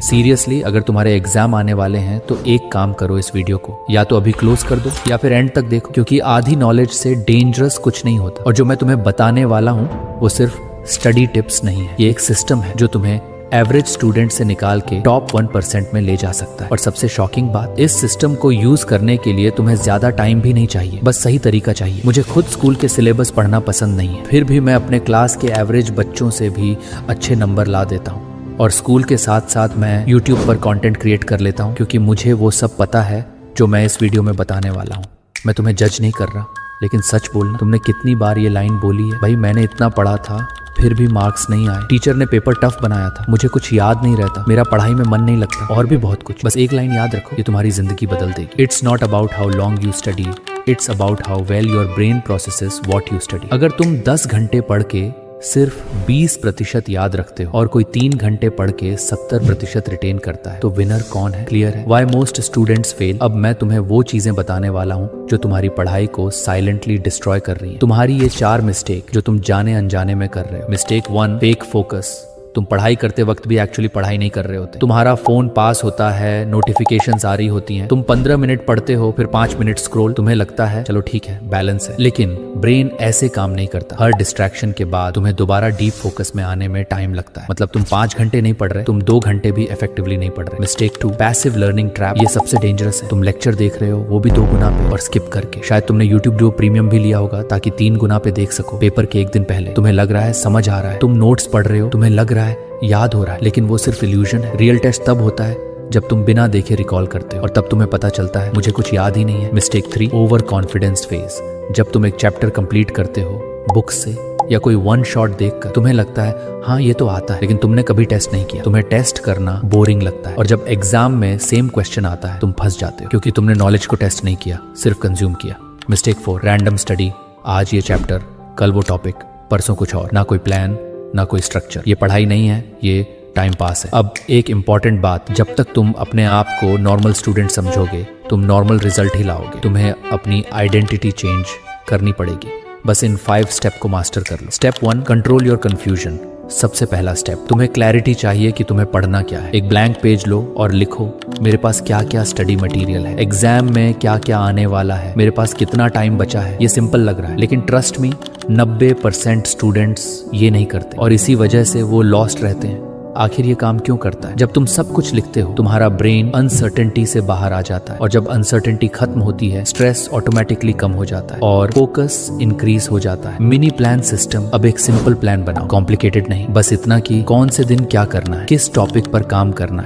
Seriously अगर तुम्हारे exam आने वाले हैं तो एक काम करो, इस वीडियो को या तो अभी क्लोज कर दो या फिर एंड तक देखो, क्योंकि आधी नॉलेज से डेंजरस कुछ नहीं होता। और जो मैं तुम्हें बताने वाला हूँ वो सिर्फ स्टडी टिप्स नहीं है, ये एक सिस्टम है जो तुम्हें एवरेज स्टूडेंट से निकाल के टॉप 1% में ले जा सकता है। और सबसे शॉकिंग बात, इस सिस्टम को यूज करने के लिए तुम्हें ज्यादा टाइम भी नहीं चाहिए, बस सही तरीका चाहिए। मुझे खुद स्कूल के सिलेबस पढ़ना पसंद नहीं है, फिर भी मैं अपने क्लास के एवरेज बच्चों से भी अच्छे नंबर ला देता हूँ। और स्कूल के साथ साथ मैं यूट्यूब पर कंटेंट क्रिएट कर लेता हूँ, क्योंकि मुझे वो सब पता है जो मैं इस वीडियो में बताने वाला हूँ। मैं तुम्हें जज नहीं कर रहा, लेकिन सच बोलना, तुमने कितनी बार ये लाइन बोली है, भाई मैंने इतना पढ़ा था फिर भी मार्क्स नहीं आए, टीचर ने पेपर टफ बनाया था, मुझे कुछ याद नहीं रहता, मेरा पढ़ाई में मन नहीं लगता, और भी बहुत कुछ। बस एक लाइन याद रखो, ये तुम्हारी जिंदगी बदल देगी। It's not about how long you study, it's about how well your brain processes what you study. अगर तुम 10 घंटे पढ़ के सिर्फ 20% याद रखते हो और कोई 3 घंटे पढ़ के 70% रिटेन करता है, तो विनर कौन है? क्लियर है? Why most students fail. अब मैं तुम्हें वो चीजें बताने वाला हूँ जो तुम्हारी पढ़ाई को साइलेंटली डिस्ट्रॉय कर रही है। तुम्हारी ये 4 मिस्टेक जो तुम जाने अनजाने में कर रहे हो। Mistake 1, fake focus. तुम पढ़ाई करते वक्त भी एक्चुअली पढ़ाई नहीं कर रहे होते। तुम्हारा फोन पास होता है, नोटिफिकेशंस आ रही होती हैं, तुम 15 मिनट पढ़ते हो, फिर 5 मिनट स्क्रॉल, तुम्हें लगता है चलो ठीक है बैलेंस है, लेकिन ब्रेन ऐसे काम नहीं करता। हर डिस्ट्रैक्शन के बाद तुम्हें दोबारा डीप फोकस में आने में टाइम लगता है। मतलब तुम 5 घंटे नहीं पढ़ रहे, तुम 2 घंटे भी इफेक्टिवली नहीं पढ़ रहे। Mistake 2, passive learning trap. ये सबसे डेंजरस है। तुम लेक्चर देख रहे हो, वो भी 2 गुना पे और स्किप करके। शायद तुमने यूट्यूब जो प्रीमियम भी लिया होगा ताकि 3 गुना पे देख सको पेपर के 1 दिन पहले। तुम्हें लग रहा है समझ आ रहा है, तुम नोट्स पढ़ रहे हो, तुम्हें लग रहा है याद हो रहा है, लेकिन वो सिर्फ इल्यूजन है। रियल टेस्ट तब होता है जब तुम बिना देखे रिकॉल करते हो, और तब तुम्हें पता चलता है मुझे कुछ याद ही नहीं है। Mistake 3, over confidence phase. जब तुम एक चैप्टर कंप्लीट करते हो बुक से या कोई 1 शॉट देखकर, तुम्हें लगता है हाँ ये तो आता है, लेकिन तुमने कभी टेस्ट नहीं किया। तुम्हें टेस्ट करना बोरिंग लगता है, और जब एग्जाम में सेम क्वेश्चन आता है तुम फंस जाते हो, क्योंकि तुमने नॉलेज को टेस्ट नहीं किया, सिर्फ कंज्यूम किया। Mistake 4, random study. आज ये चैप्टर, कल वो टॉपिक, परसों कुछ और। ना कोई प्लान, ना कोई स्ट्रक्चर। ये पढ़ाई नहीं है, ये टाइम पास है। अब एक इंपॉर्टेंट बात, जब तक तुम अपने आप को नॉर्मल स्टूडेंट समझोगे, तुम नॉर्मल रिजल्ट ही लाओगे। तुम्हें अपनी आइडेंटिटी चेंज करनी पड़ेगी। बस इन 5 स्टेप को मास्टर कर लो। Step 1, control your confusion. सबसे पहला स्टेप, तुम्हें क्लैरिटी चाहिए कि तुम्हें पढ़ना क्या है। एक ब्लैंक पेज लो और लिखो मेरे पास क्या क्या स्टडी मटेरियल है, एग्जाम में क्या क्या आने वाला है, मेरे पास कितना टाइम बचा है। ये सिंपल लग रहा है, लेकिन ट्रस्ट मी 90% स्टूडेंट्स ये नहीं करते, और इसी वजह से वो लॉस्ट रहते हैं। आखिर ये काम क्यों करता है? जब तुम सब कुछ लिखते हो, तुम्हारा ब्रेन अनसर्टेनिटी से बाहर आ जाता है, और जब अनसर्टेनिटी खत्म होती है, स्ट्रेस ऑटोमेटिकली कम हो जाता है और फोकस इंक्रीज हो जाता है। Mini plan system. अब एक सिंपल प्लान बनाओ, कॉम्प्लिकेटेड नहीं, बस इतना कि कौन से दिन क्या करना है, किस टॉपिक पर काम करना है,